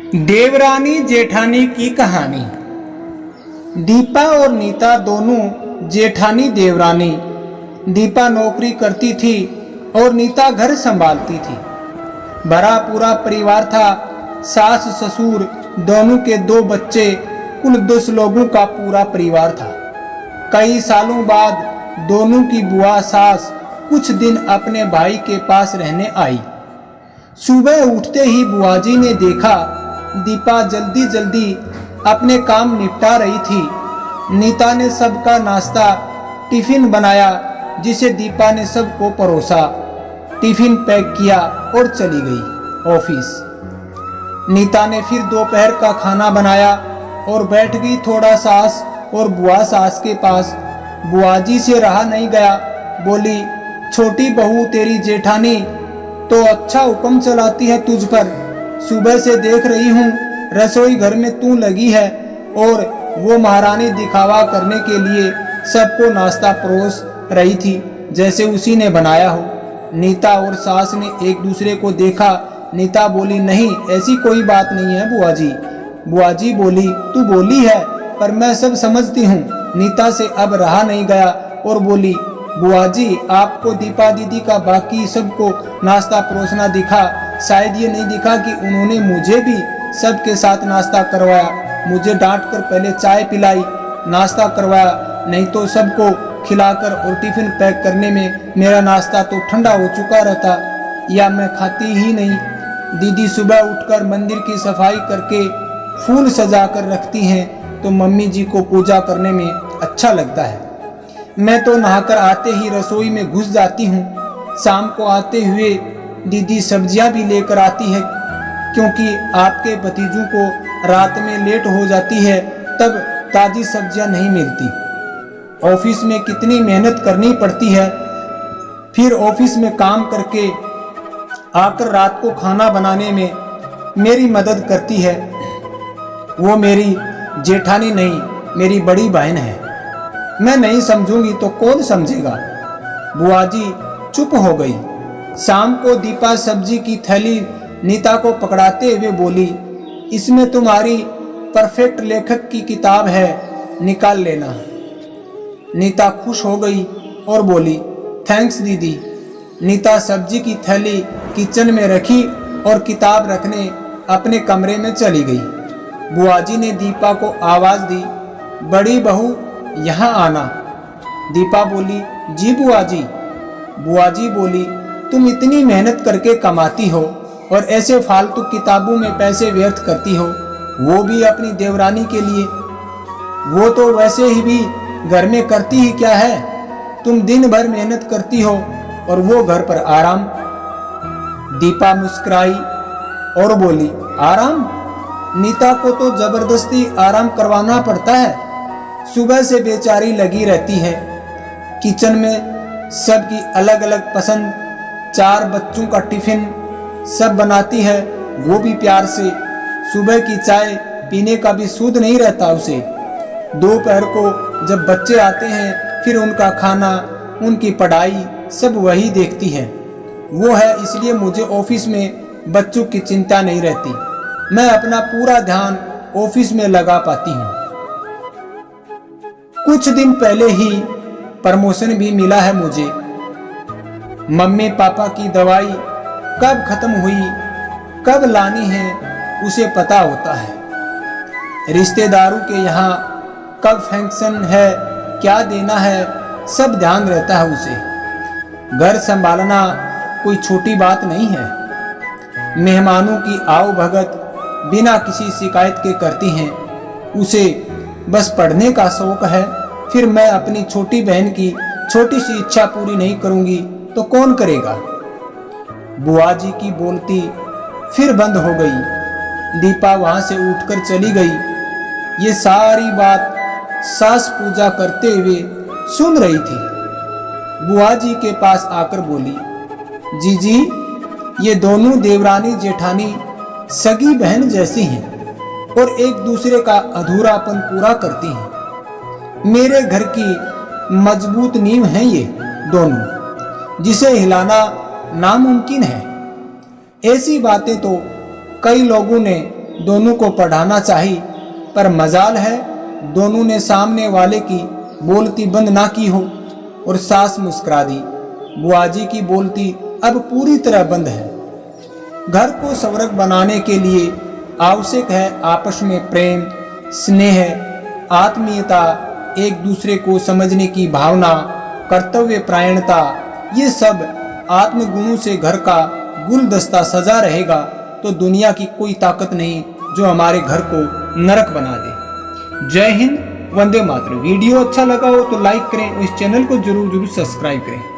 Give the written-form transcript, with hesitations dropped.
देवरानी जेठानी की कहानी। दीपा और नीता दोनों जेठानी देवरानी। दीपा नौकरी करती थी और नीता घर संभालती थी। भरा पूरा परिवार था, सास ससुर दोनों के 2 बच्चे, कुल 10 लोगों का पूरा परिवार था। कई सालों बाद दोनों की बुआ सास कुछ दिन अपने भाई के पास रहने आई। सुबह उठते ही बुआजी ने देखा दीपा जल्दी जल्दी अपने काम निपटा रही थी। नीता ने सबका नाश्ता टिफिन बनाया, जिसे दीपा ने सबको परोसा। टिफिन पैक किया और चली गई ऑफिस। नीता ने फिर दोपहर का खाना बनाया और बैठ गई थोड़ा सास और बुआ सास के पास। बुआजी से रहा नहीं गया, बोली, छोटी बहू तेरी जेठानी तो अच्छा हुक्म चलाती है तुझ पर। सुबह से देख रही हूँ रसोई घर में तू लगी है और वो महारानी दिखावा करने के लिए सबको नाश्ता परोस रही थी, जैसे उसी ने बनाया हो। नीता और सास ने एक दूसरे को देखा। नीता बोली, नहीं ऐसी कोई बात नहीं है बुआजी। बुआजी बोली, तू बोली है पर मैं सब समझती हूँ। नीता से अब रहा नहीं गया और बोली, बुआजी आपको दीपा दीदी का बाकी सबको नाश्ता परोसना दिखा, शायद ये नहीं दिखा कि उन्होंने मुझे भी सबके साथ नाश्ता करवाया। मुझे डांटकर पहले चाय पिलाई, नाश्ता करवाया, नहीं तो सबको खिलाकर और टिफिन पैक करने में मेरा नाश्ता तो ठंडा हो चुका रहता, या मैं खाती ही नहीं। दीदी सुबह उठकर मंदिर की सफाई करके फूल सजा कर रखती हैं, तो मम्मी जी को पूजा करने में अच्छा लगता है। मैं तो नहाकर आते ही रसोई में घुस जाती हूँ। शाम को आते हुए दीदी सब्जियां भी लेकर आती है, क्योंकि आपके भतीजों को रात में लेट हो जाती है, तब ताज़ी सब्जियां नहीं मिलती। ऑफिस में कितनी मेहनत करनी पड़ती है, फिर ऑफिस में काम करके आकर रात को खाना बनाने में मेरी मदद करती है। वो मेरी जेठानी नहीं, मेरी बड़ी बहन है। मैं नहीं समझूंगी तो कौन समझेगा। बुआजी चुप हो गई। शाम को दीपा सब्जी की थैली नीता को पकड़ाते हुए बोली, इसमें तुम्हारी परफेक्ट लेखक की किताब है, निकाल लेना। नीता खुश हो गई और बोली, थैंक्स दीदी। नीता सब्जी की थैली किचन में रखी और किताब रखने अपने कमरे में चली गई। बुआजी ने दीपा को आवाज दी, बड़ी बहू यहाँ आना। दीपा बोली, जी बुआजी। बुआजी बोली, तुम इतनी मेहनत करके कमाती हो और ऐसे फालतू किताबों में पैसे व्यर्थ करती हो, वो भी अपनी देवरानी के लिए। वो तो वैसे ही भी घर में करती ही क्या है, तुम दिन भर मेहनत करती हो और वो घर पर आराम। दीपा मुस्कुराई और बोली, आराम? नीता को तो जबरदस्ती आराम करवाना पड़ता है। सुबह से बेचारी लगी रहती है। किचन में सबकी अलग अलग पसंद, 4 बच्चों का टिफिन सब बनाती है, वो भी प्यार से। सुबह की चाय पीने का भी सूद नहीं रहता उसे। दोपहर को जब बच्चे आते हैं फिर उनका खाना, उनकी पढ़ाई सब वही देखती है। वो है इसलिए मुझे ऑफिस में बच्चों की चिंता नहीं रहती। मैं अपना पूरा ध्यान ऑफिस में लगा पाती हूँ। कुछ दिन पहले ही प्रमोशन भी मिला है मुझे। मम्मी पापा की दवाई कब खत्म हुई, कब लानी है, उसे पता होता है। रिश्तेदारों के यहाँ कब फंक्शन है, क्या देना है, सब ध्यान रहता है उसे। घर संभालना कोई छोटी बात नहीं है। मेहमानों की आओ भगत बिना किसी शिकायत के करती हैं। उसे बस पढ़ने का शौक है। फिर मैं अपनी छोटी बहन की छोटी सी इच्छा पूरी नहीं करूंगी तो कौन करेगा। बुआजी की बोलती फिर बंद हो गई। दीपा वहां से उठकर चली गई। ये सारी बात सास पूजा करते हुए सुन रही थी। बुआजी के पास आकर बोली, जीजी ये दोनों देवरानी जेठानी सगी बहन जैसी हैं और एक दूसरे का अधूरापन पूरा करती हैं। मेरे घर की मजबूत नींव हैं ये दोनों, जिसे हिलाना नामुमकिन है। ऐसी बातें तो कई लोगों ने दोनों को पढ़ाना चाहिए, पर मजाल है दोनों ने सामने वाले की बोलती बंद ना की हो। और सास मुस्कुरा दी। बुआजी की बोलती अब पूरी तरह बंद है। घर को सवरक बनाने के लिए आवश्यक है आपस में प्रेम, स्नेह, आत्मीयता, एक दूसरे को समझने की भावना, कर्तव्य परायणता। ये सब आत्मगुणों से घर का गुलदस्ता सजा रहेगा तो दुनिया की कोई ताकत नहीं जो हमारे घर को नरक बना दे। जय हिंद, वंदे मातरम। वीडियो अच्छा लगा हो तो लाइक करें और इस चैनल को जरूर सब्सक्राइब करें।